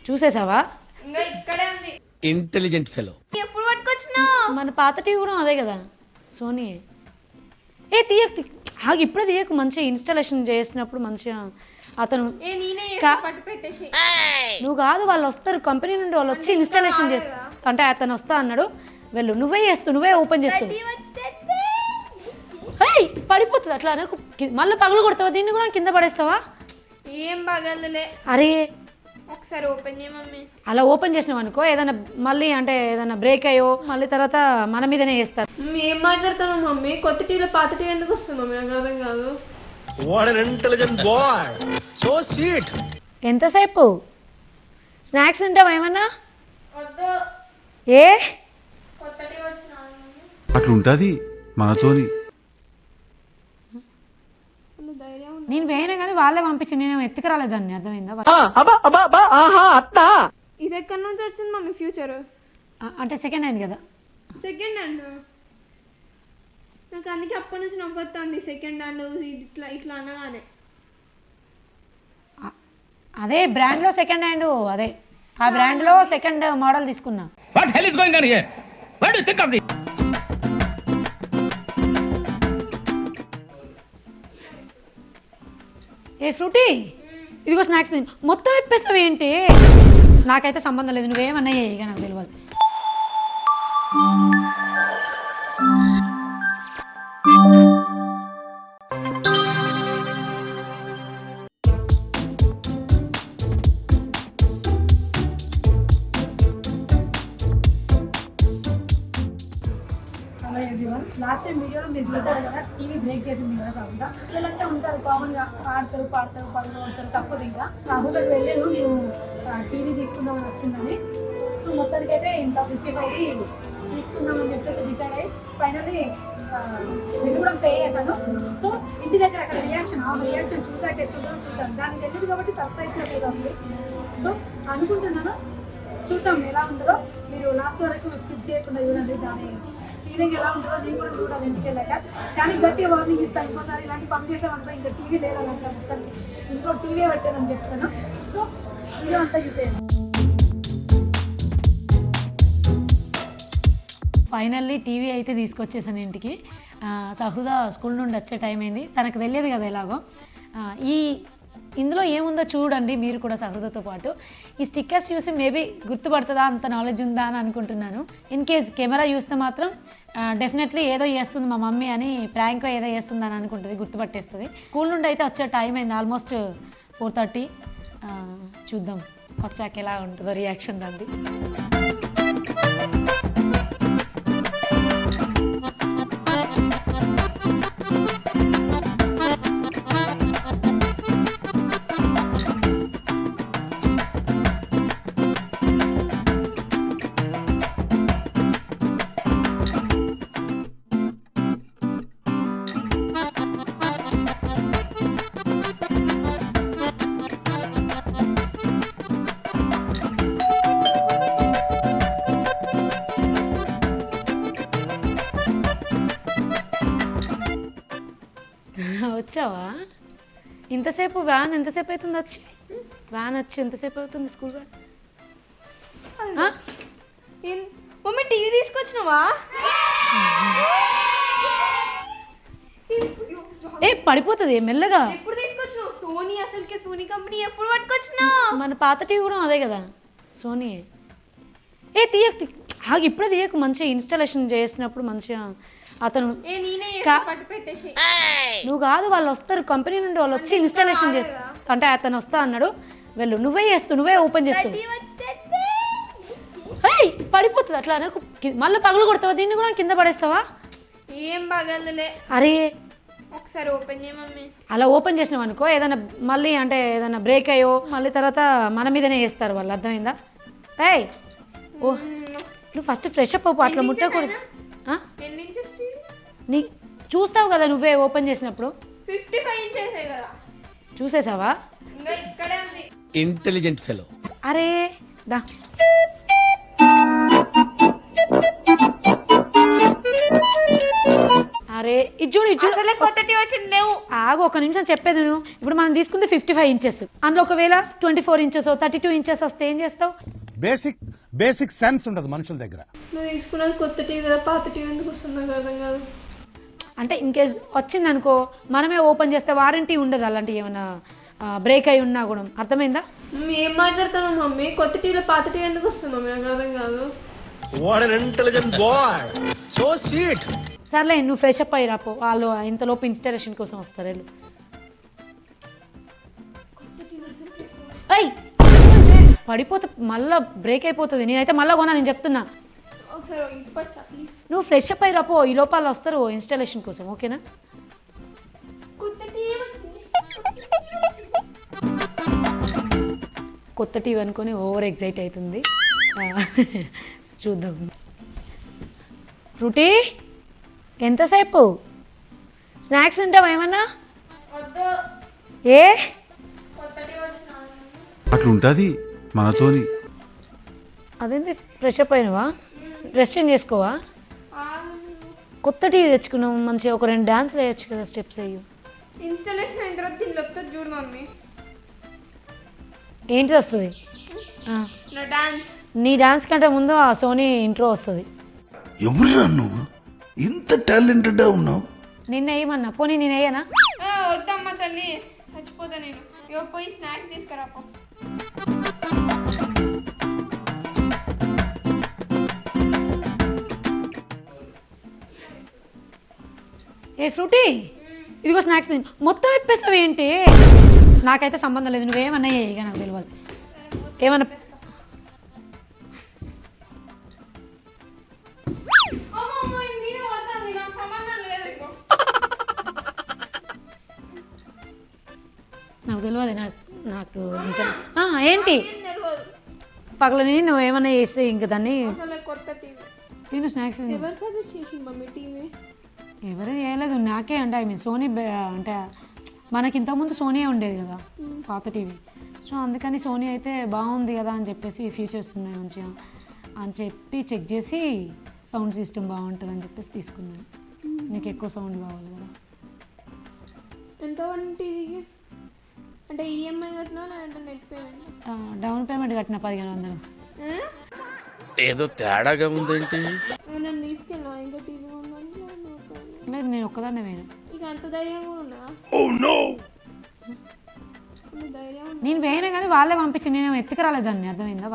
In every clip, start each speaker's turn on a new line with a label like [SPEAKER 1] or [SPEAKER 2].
[SPEAKER 1] చూసేసావా?
[SPEAKER 2] ఇక్కడే ఉంది.
[SPEAKER 3] Intelligent fellow.
[SPEAKER 2] ఎప్పుడు పట్టుకొచ్చినావు?
[SPEAKER 1] మన పాత టీవీ కూడా అదే కదా సోనీ. ఏ తీయకు ఇప్పుడే తీయకు. మంచిగా ఇన్స్టాలేషన్ చేసినప్పుడు మంచిగా అతను
[SPEAKER 2] పట్టు పెట్టేసి.
[SPEAKER 1] నువ్వు కాదు, వాళ్ళు వస్తారు కంపెనీ నుండి, వాళ్ళు వచ్చి ఇన్స్టాలేషన్ చేస్తారు. అంటే అతను వస్తా అన్నాడు, వెళ్ళు. నువ్వే ఓపెన్ చేస్తావు. పడిపోతుంది అట్లా నాకు. మళ్ళీ పగలు కొడతావా? దీన్ని కూడా కింద పడేస్తావా?
[SPEAKER 2] ఏం పగలలే.
[SPEAKER 1] అరే
[SPEAKER 2] ఒకసారి ఓపెన్ చేయ మమ్మీ.
[SPEAKER 1] అలా ఓపెన్ చేసినావు అనుకో, ఏదైనా మళ్ళీ అంటే ఏదైనా బ్రేక్ అయ్యో మళ్ళీ తర్వాత మన మీదనే చేస్తారు.
[SPEAKER 2] ఏం మాట్లాడుతున్నావు మమ్మీ? కొత్త టీవీలో పాత టీవీ ఎందుకు వస్తుంది మమ్మీ? నాకు అర్థం కాదు.
[SPEAKER 3] What an intelligent boy. So sweet.
[SPEAKER 1] ఎంతసేపు స్నాక్స్ తింటావా ఏమన్నా?
[SPEAKER 2] వద్దు.
[SPEAKER 1] ఏ
[SPEAKER 2] కొత్త టీవీ వచ్చిన
[SPEAKER 4] అట్లుంటది మనతోని.
[SPEAKER 1] నేను వేయనే కానీ వాళ్ళే పంపించి నేనేమో ఎత్తుకురాలేదు దాన్ని. అర్థమైందా?
[SPEAKER 2] ఇది ఎక్కడి నుంచి వచ్చింది మమ్మీ? ఫ్యూచర్
[SPEAKER 1] అంటే సెకండ్ హ్యాండ్ కదా.
[SPEAKER 2] సెకండ్ హ్యాండ్ నాకు అందుకే అప్పటి నుంచి నవ్వుతుంది. సెకండ్ హ్యాండ్ ఇట్లా ఇట్లా అనగానే
[SPEAKER 1] అదే బ్రాండ్లో సెకండ్ హ్యాండ్, అదే ఆ బ్రాండ్లో సెకండ్ మోడల్ తీసుకున్నా.
[SPEAKER 3] What hell is going on here? What do you think of this?
[SPEAKER 1] ఏ ఫ్రూటీ, ఇదిగో స్నాక్స్ తిని మొత్తం ఇప్పేసావు ఏంటి? నాకైతే సంబంధం లేదు, నువ్వేమన్నా ఇక నాకు తెలియదు. హలో ఎవ్రీవన్, లాస్ట్ టైం వీడియోలో మీరు చూసారు కదా, టీవీ బ్రేక్ చేసింది కదా సౌండ్. పిల్లలంటే ఉంటారు కామన్గా, ఆడతారు పాడతారు పనులు కొడతారు, తప్పదు. ఇంకా రాహుల్కి వెళ్ళలేదు మేము టీవీ తీసుకుందామని వచ్చిందని. సో మొత్తానికైతే ఇంకా 55 తీసుకుందామని చెప్పేసి డిసైడ్ అయ్యి ఫైనల్లీ నేను కూడా పే చేశాను. సో ఇంటి దగ్గర అక్కడ రియాక్షన్ చూసాక ఎట్లుందో చూద్దాం. దానికి తెలియదు కాబట్టి సర్ప్రైజ్గా ఫీల్ అవుతుంది. సో అనుకుంటున్నాను, చూద్దాం ఎలా ఉంటుందో. మీరు లాస్ట్ వరకు స్కిప్ చేయకుండా చూడండి. దాని ఫీలింగ్ ఎలా ఉంటుందో నేను కూడా చూడాలి ఇంటికి వెళ్ళాక. కానీ గట్టి వార్నింగ్ ఇస్తాను, ఇంకోసారి ఇలాంటి పని చేసామనుకో ఇంకా టీవీ లేదనంట. మొత్తాన్ని ఇంట్లో టీవీ పెట్టానని చెప్తాను. సో వీడియో అంతా చూసేయండి. ఫైనల్లీ టీవీ అయితే తీసుకొచ్చేసాను ఇంటికి. సహృద స్కూల్ నుండి వచ్చే టైం అయింది. తనకు తెలియదు కదా ఎలాగో. ఇందులో ఏముందో చూడండి మీరు కూడా సహృదతో పాటు. ఈ స్టిక్కర్స్ చూసి మేబీ గుర్తుపడుతుందా, అంత నాలెడ్జ్ ఉందా అని అనుకుంటున్నాను. ఇన్ కేస్ కెమెరా చూస్తే మాత్రం డెఫినెట్లీ ఏదో చేస్తుంది మా మమ్మీ అని, ప్రాంక్ ఏదో చేస్తుంది అని అనుకుంటుంది, గుర్తుపట్టేస్తుంది. స్కూల్ నుండి అయితే వచ్చే టైం అయింది, ఆల్మోస్ట్ 4:30. చూద్దాం వచ్చాక ఎలా ఉంటుందో రియాక్షన్ దాన్ని. వచ్చావా? ఇంతసేపు వ్యాన్ ఎంతసేపు అవుతుంది వచ్చి? వ్యాన్ వచ్చి ఎంతసేపు అవుతుంది స్కూల్ వ్యాన్?
[SPEAKER 2] మమ్మీ టీవీ తీసుకొచ్చినావా?
[SPEAKER 1] ఏ పడిపోతుంది మెల్లగా.
[SPEAKER 2] ఎప్పుడు తీసుకొచ్చినావు? సోనీ, అసలుకే సోనీ కంపెనీ ఎప్పుడు పట్టుకొచ్చినావు?
[SPEAKER 1] మన పాత టీవీ కూడా అదే కదా సోనీ. ఏ తీయకు ఇప్పుడే తీయకు. మంచిగా ఇన్స్టాలేషన్ చేసినప్పుడు మంచిగా అతను
[SPEAKER 2] పట్టు పెట్టేసి.
[SPEAKER 1] నువ్వు కాదు, వాళ్ళు వస్తారు కంపెనీ నుండి, వాళ్ళు వచ్చి ఇన్స్టాలేషన్ చేస్తారు. అంటే అతను వస్తా అన్నాడు, వెళ్ళు. నువ్వే ఓపెన్ చేస్తావు. పడిపోతుంది అట్లా నాకు. మళ్ళీ పగలు కొడతావా? దీన్ని కూడా కింద పడేస్తావా?
[SPEAKER 2] ఏం పగలలే.
[SPEAKER 1] అరే
[SPEAKER 2] ఒకసారి ఓపెన్ చేయ మమ్మీ.
[SPEAKER 1] అలా ఓపెన్ చేసినావు అనుకో, ఏదైనా మళ్ళీ అంటే ఏదైనా బ్రేక్ అయ్యో మళ్ళీ తర్వాత మన మీదనే చేస్తారు వాళ్ళు. అర్థమైందా? ఓ నువ్వు ఫస్ట్ ఫ్రెష్ అప్ అవ్వు, అట్లా ముట్టకూడదు. నీ చూస్తావు కదా నువ్వే ఓపెన్ చేసినప్పుడు.
[SPEAKER 2] 55 ఇంచెస్ కదా.
[SPEAKER 1] చూసేసావా?
[SPEAKER 2] ఇక్కడే ఉంది.
[SPEAKER 3] Intelligent fellow.
[SPEAKER 1] అరే దా అరే ఇది చూడు
[SPEAKER 2] అసలే కొత్త టీవీ వచ్చింది లేవు.
[SPEAKER 1] ఆగు ఒక నిమిషం చెప్పేది నువ్వు. ఇప్పుడు మనం తీసుకుంది 55 ఇంచెస్, అందులో ఒకవేళ 24 ఇంచెస్ 32 ఇంచెస్ వస్తే ఏం చేస్తావు?
[SPEAKER 5] బేసిక్ సెన్స్ ఉండదు మనుషుల దగ్గర.
[SPEAKER 2] నువ్వు తీసుకున్నది కొత్త టీవీ కదా, పాత టీవీ ఎందుకు వస్తుంది నాకు అర్థం కాదు.
[SPEAKER 1] అంటే ఇంకేస్ వచ్చిందనుకో మనమే ఓపెన్ చేస్తే వారంటీ ఉండదు, అలాంటి ఏమైనా బ్రేక్ అయి ఉన్నా కూడా. అర్థమైందా?
[SPEAKER 2] ఏం మాట్లాడతాను మమ్మీ? కొత్త టీవీలో పాత టీవీ ఎందుకు వస్తుంది మమ్మీ? నాకు అర్థం కాదు.
[SPEAKER 3] What an intelligent boy, so sweet.
[SPEAKER 1] సర్లే నువ్వు ఫ్రెష్ అప్ అయ్యి రాపో, వాళ్ళు ఇంతలోపు ఇన్స్టాలేషన్ కోసం వస్తారు వెళ్ళు. అయ్ పడిపోతే మళ్ళీ బ్రేక్ అయిపోతుంది. నేనైతే మళ్ళీ కొనా, నేను చెప్తున్నా. నువ్వు ఫ్రెష్ అప్ అయ్యి రాపో, ఈ లోపాలు వస్తారు ఇన్స్టాలేషన్ కోసం. ఓకేనా? కొత్త టీవీ అనుకొని ఓవర్ ఎగ్జైట్ అవుతుంది. చూద్దాం. ఫ్రూటీ ఎంతసేపు స్నాక్స్ తింటావా ఏమన్నా? ఏ
[SPEAKER 4] అట్లుంటది మనతోని.
[SPEAKER 1] అదేంటి ఫ్రెష్ అప్ అయినవా? డ్రెస్ చేంజ్ చేసుకోవా? కొత్త టీవీ తెచ్చుకున్నావు, మంచిగా ఒక 2 డాన్స్ వేయచ్చు కదా, స్టెప్స్ అయ్యి.
[SPEAKER 2] ఇన్స్టాలేషన్ అయిన తర్వాత దీనిలో వస్తుంది చూడు మమ్మీ.
[SPEAKER 1] ఏంటి వస్తుంది?
[SPEAKER 2] నా డాన్స్.
[SPEAKER 1] నీ డాన్స్ కంటే ముందు ఆ సోనీ ఇంట్రో వస్తుంది.
[SPEAKER 6] ఎవరురా నువ్వు ఇంత టాలెంటెడ్ ఉన్నావు?
[SPEAKER 1] నిన్న ఏమన్నా? పోనీ నేను వేయనా?
[SPEAKER 2] వద్దమ్మా తల్లి, చచ్చిపోతా నేను. ఇగో పోయి స్నాక్స్ తీసుకురాపో.
[SPEAKER 1] ఏ ఫ్రూటీ, ఇదిగో స్నాక్స్ తిని మొత్తం ఇప్పేసావు ఏంటి? నాకైతే సంబంధం లేదు, నువ్వేమన్నా ఇక నాకు తెలియదు. ఏమన్నా నాకు తెలియదు. నాకు ఇంకా ఏంటి పగలని నువ్వేమన్నా చేస్తే ఇంక దాన్ని
[SPEAKER 2] కొత్త టీవీ
[SPEAKER 1] తిను. స్నాక్స్
[SPEAKER 2] ఎవరు సజెస్ట్ చేసింది మమ్మీ టీవీ?
[SPEAKER 1] ఎవరు చేయలేదు, నాకే అంటే ఐ మీన్ సోనీ. అంటే మనకి ఇంతకుముందు సోనీ ఉండేది కదా పాత టీవీ, సో అందుకని సోనీ అయితే బాగుంది కదా అని చెప్పేసి ఫీచర్స్ ఉన్నాయి మంచిగా అని చెప్పి చెక్ చేసి సౌండ్ సిస్టమ్ బాగుంటుంది అని చెప్పేసి తీసుకున్నాను. నీకు ఎక్కువ సౌండ్ కావాలి కదా.
[SPEAKER 2] ఎంత టీవీకి? అంటే ఈఎంఐ కట్టినా లేదంటే నెట్ పేమెంట్?
[SPEAKER 1] డౌన్ పేమెంట్ కట్టిన 1500.
[SPEAKER 3] ఏదో తేడాగా ఉందేంటి?
[SPEAKER 2] నన్ను తీసుకెళ్ళా ఇంకా టీవీ
[SPEAKER 1] లేదు, నేను ఒక్కదాన్నే పోయినా.
[SPEAKER 2] ఇక అంత ధైర్యం కూడా ఉన్నదా? ధైర్యం
[SPEAKER 1] నేను పోయినా కానీ వాళ్ళే పంపించి నేను ఎత్తుకురాలేదు దాన్ని. అర్థమైందా?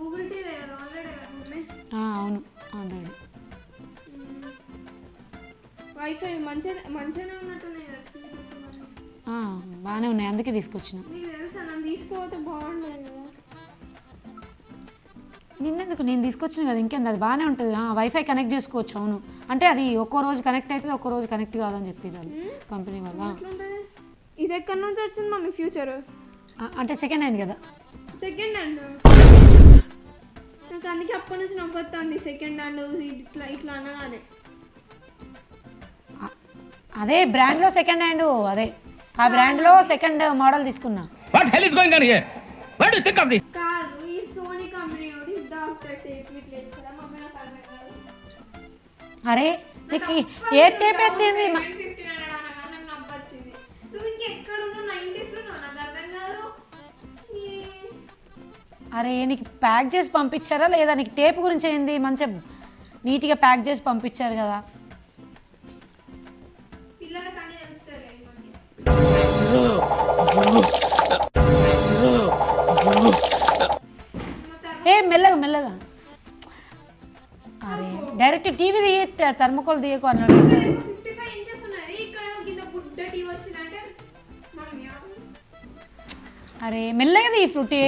[SPEAKER 2] గూగుల్ టీవీ కదా, ఆల్రెడీ కదా మమ్మీ.
[SPEAKER 1] అవును ఆల్రెడీ.
[SPEAKER 2] వైఫై మంచిగానే ఉన్నట్టున్నాయి కదా.
[SPEAKER 1] బాగానే ఉన్నాయి, అందుకే తీసుకొచ్చిన.
[SPEAKER 2] నీకు తెలుసా నన్ను తీసుకోకపోతే బాగుండదు కదా.
[SPEAKER 1] నిన్నెందుకు, నేను తీసుకొచ్చిన కదా, ఇంకేంది అది బాగానే ఉంటుంది. వైఫై కనెక్ట్ చేసుకోవచ్చు. అవును, అంటే అది ఒక్కో రోజు కనెక్ట్ అవుతుంది, ఒక్కో రోజు కనెక్ట్ కాదని చెప్పేది వాళ్ళు కంపెనీ వల్ల.
[SPEAKER 2] ఇది ఎక్కడి నుంచి వచ్చింది మమ్మీ ఫ్యూచర్?
[SPEAKER 1] అంటే సెకండ్ హ్యాండ్ కదా.
[SPEAKER 2] సెకండ్ హ్యాండ్ నాకు అందుకే అప్పటి నుంచి నవ్వుతుంది. సెకండ్ హ్యాండ్ ఇట్లా ఇట్లా అనగానే.
[SPEAKER 1] అదే బ్రాండ్లో సెకండ్ హ్యాండ్, అదే ఆ బ్రాండ్లో సెకండ్ మోడల్ తీసుకున్నా.
[SPEAKER 3] What hell is going on here? What do you think of this?
[SPEAKER 2] కాదు, ఈ సోనీ కంపెనీ ఓడి డాక్టర్ టేప్ ఇట్లా ఇస్తారా మమ్మీ? నాకు అర్థం కాదు.
[SPEAKER 1] అరే నీకు ఏ టేప్ ఎత్తింది?
[SPEAKER 2] 1500 అనగా నాకు నవ్వొచ్చింది. నువ్వు ఇంకెక్కడ ఉన్నావు? 90s లో ఉన్నావు, నాకు అర్థం కాదు.
[SPEAKER 1] అరే నీకు ప్యాక్ చేసి పంపించారా లేదా? నీకు టేప్ గురించి ఏంది? మంచిగా నీట్గా ప్యాక్ చేసి పంపించారు కదా.
[SPEAKER 2] పిల్లలకి అన్నీ తెలుస్తారు.
[SPEAKER 1] ఏ మెల్లగా మెల్లగా. అరే డైరెక్ట్ టీవీ తీయ, థర్మకోల్ తీయకు అన్నాడు.
[SPEAKER 2] 55 ఇంచెస్ ఉన్నది, ఇక్కడ కింద బుడ్డ టీవీ వచ్చిందంటే మమ్మీ.
[SPEAKER 1] అరే మెల్లగా తీ ఫ్రూటీ.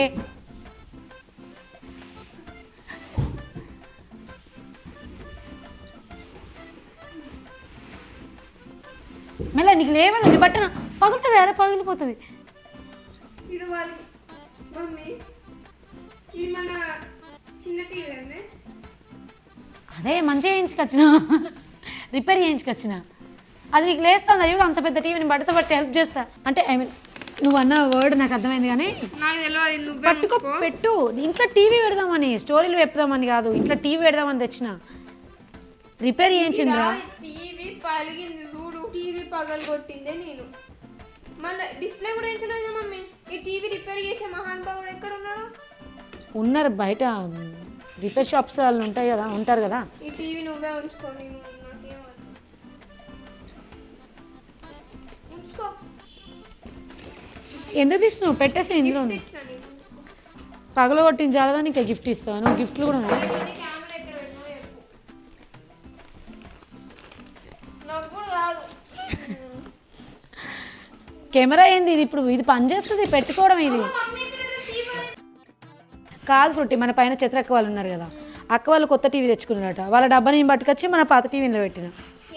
[SPEAKER 1] మెల్ల, నీకు లేవదు, నీ బట్టన పగులుతుంది. అరే పగిలిపోతుంది.
[SPEAKER 2] ఇడవాలి మమ్మీ. ఇది మన చిన్న టీవీ అండి.
[SPEAKER 1] అదే మంచిగా చేయించుకొచ్చిన, రిపేర్ చేయించుకొచ్చిన. అది నీకు లేస్తుంది. అయ్యో అంత పెద్ద టీవీని బట్టతో బట్టి హెల్ప్ చేస్తా అంటే. ఐ మీన్ నువ్వు అన్న వర్డ్ నాకు అర్థమైంది కానీ
[SPEAKER 2] నాకు తెలియదు.
[SPEAKER 1] పట్టుకో పెట్టు. ఇంట్లో టీవీ పెడదామని, స్టోరీలు పెడదామని కాదు, ఇంట్లో టీవీ పెడదామని తెచ్చిన. రిపేర్ చేయించిండ్రా?
[SPEAKER 2] టీవీ పలిగింది చూడు, టీవీ పగలు కొట్టిందే నేను. మళ్ళీ డిస్ప్లే కూడా వేయించలేదు మమ్మీ. ఈ టీవీ రిపేర్ చేసే మహానుభావుడు ఎక్కడ ఉన్నాడు?
[SPEAKER 1] ఉన్నారు బయట, రిపేర్ షాప్స్ వాళ్ళు ఉంటాయి కదా, ఉంటారు కదా.
[SPEAKER 2] ఈ టీవీ నువ్వే ఉంచుకో, నేను నాకేమవుతుంది ఉంచుకో.
[SPEAKER 1] ఎందుకు తీస్తున్నావు? పెట్టేసి ఇందులో
[SPEAKER 2] తెచ్చినా నీకు, ఉంచుకో.
[SPEAKER 1] పగల కొట్టించాలని నీకు గిఫ్ట్ ఇస్తాను. నువ్వు గిఫ్ట్లు కూడా ఉన్నాయి.
[SPEAKER 2] కెమెరా ఎక్కడ పెట్టినావో చెప్పు. నాకు కూడా కాదు.
[SPEAKER 1] కెమెరా ఏంది ఇది? ఇప్పుడు ఇది పని చేస్తుంది, పెట్టుకోవడం ఇది
[SPEAKER 2] మమ్మీ ఇక్కడ ఏదో టీవీ
[SPEAKER 1] కాదు. ఫ్రుట్టి మన పైన చిత్రక్క వాళ్ళు ఉన్నారు కదా, అక్క వాళ్ళు కొత్త టీవీ తెచ్చుకున్నారట. వాళ్ళ డబ్బా నేను పట్టుకొచ్చి మన పాత టీవీలో పెట్టిన.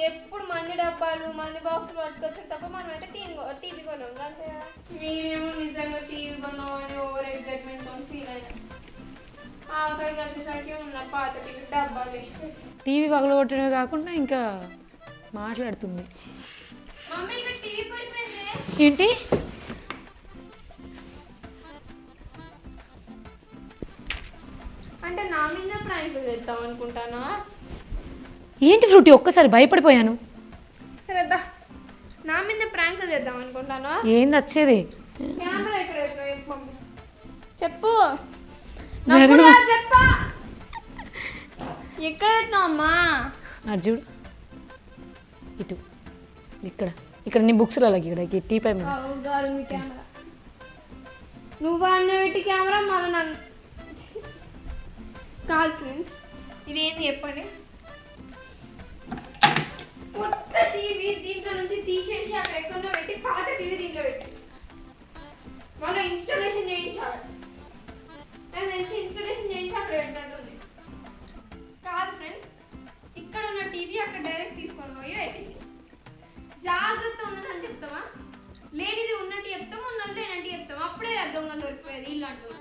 [SPEAKER 2] ఎప్పుడు మంది డబ్బాలు మంది బాక్సులు పట్టుకొచ్చారు తప్ప మనం అయితే టీవీ కొన్నాం అంతే కదా. మీరేమో నిజంగా టీవీ కొన్నాం అని ఓవర్ ఎగ్జైట్మెంట్ తో ఫీల్ అయినా. ఆఖరికి వచ్చేసరికి ఉన్న పాత టీవీ డబ్బాలు వేసి పెట్టి.
[SPEAKER 1] టీవీ పగల కొట్టడమే కాకుండా ఇంకా మాట్లాడుతుంది.
[SPEAKER 2] మమ్మీ ఇక్కడ టీవీ పడిపోయింది.
[SPEAKER 1] ఏంటి?
[SPEAKER 2] అంటే నా మీద ప్రాంక్ చేద్దాం అనుకుంటానా?
[SPEAKER 1] ఏంటి ఫ్రూటీ? ఒక్కసారి భయపడిపోయాను.
[SPEAKER 2] సరేదా, నా మీద ప్రాంక్ చేద్దాం అనుకుంటానా?
[SPEAKER 1] ఏంది వచ్చేది?
[SPEAKER 2] కెమెరా ఇక్కడ పెట్టినావు చెప్పు మమ్మీ. చెప్పు.
[SPEAKER 1] జరుగు.
[SPEAKER 2] నప్పుడు కాదు, చెప్పా. ఎక్కడ పెట్టినావు అమ్మా?
[SPEAKER 1] అర్జుడు ఇటు, ఇక్కడ ఇక్కడ నీ బుక్స్లో అలాగే ఇక్కడ టీ పై మీద.
[SPEAKER 2] గారుంది కెమెరా. నువ్వు అన్న పెట్టి కెమెరా మళ్ళీ నన్ను కాదు ఫ్రెండ్స్. ఇదేంది చెప్పండి? కొత్త టీవీ దీంట్లో నుంచి తీసేసి అక్కడ ఎక్కడో పెట్టి పాత టీవీ దీంట్లో పెట్టి మళ్ళీ ఇన్స్టాలేషన్ చేయించాలి. నాకు తెలిసి ఇన్స్టాలేషన్ చేయించి అక్కడ పెట్టినట్టుంది. కాదు ఫ్రెండ్స్, ఇక్కడ ఉన్న టీవీ అక్కడ డైరెక్ట్ తీసుకొని పోయి పెట్టింది. జాగ్రత్త ఉన్నదని చెప్తామా? లేనిది ఉన్నట్టు చెప్తాం, ఉన్నది లేనట్టు చెప్తాం. అప్పుడే దొంగ దొరికిపోయేది ఇలాంటి.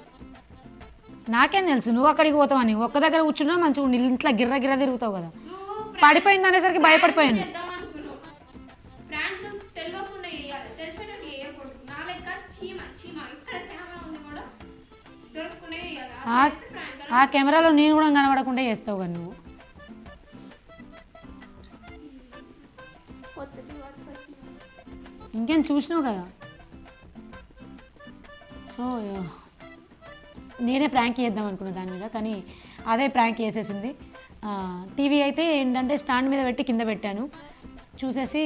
[SPEAKER 1] నాకేం తెలుసు నువ్వు అక్కడికి పోతావని? ఒక్క దగ్గర కూర్చున్నా మంచిగా ఉండి ఇంట్లో గిర్ర గిర్ర తిరుగుతావు కదా.
[SPEAKER 2] నువ్వు
[SPEAKER 1] పడిపోయింది అనేసరికి భయపడిపోయాను.
[SPEAKER 2] చేద్దాం అనుకున్నావు. ప్రాంక్ తెలియకుండా చేయాలి, తెలిసేటట్టు చేయకూడదు. నా లెక్క చీమ చీమ ఇక్కడ కెమెరా ఉంది కూడా దొరకకుండా చేయాలి.
[SPEAKER 1] ఆ కెమెరాలో నేను కూడా కనబడకుండా చేస్తావు కదా నువ్వు. ఇంకేం చూసినావు కదా. సో నేనే ప్రాంక్ చేద్దాం అనుకున్నా దాని మీద, కానీ అదే ప్రాంక్ చేసేసింది. టీవీ అయితే ఏంటంటే స్టాండ్ మీద పెట్టి కింద పెట్టాను, చూసేసి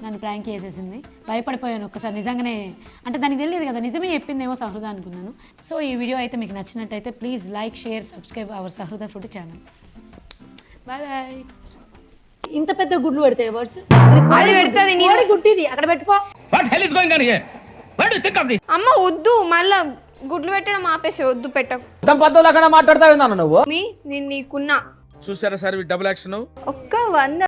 [SPEAKER 1] నన్ను ప్రాంక్ చేసేసింది. భయపడిపోయాను ఒక్కసారి నిజంగానే. అంటే దానికి తెలియదు కదా, నిజమే చెప్పిందేమో సహృద అనుకున్నాను. సో ఈ వీడియో అయితే మీకు నచ్చినట్టయితే please like, share, subscribe our Sahruda Frooti channel. Bye bye. ఇంత పెద్ద గుడ్లు పెడతాయి బర్డ్స్?
[SPEAKER 2] అది పెడుతుంది.
[SPEAKER 1] గుడ్డిది అక్కడ పెట్టుకో.
[SPEAKER 2] అమ్మ వద్దు, మళ్ళా గుడ్లు పెట్టడం ఆపేసి వద్దు, పెట్టకు.
[SPEAKER 7] మాట్లాడతా నువ్వు
[SPEAKER 2] నేను నీకున్నా
[SPEAKER 3] చూసారా సార్ డబుల్ యాక్షన్.
[SPEAKER 2] ఒక్క 100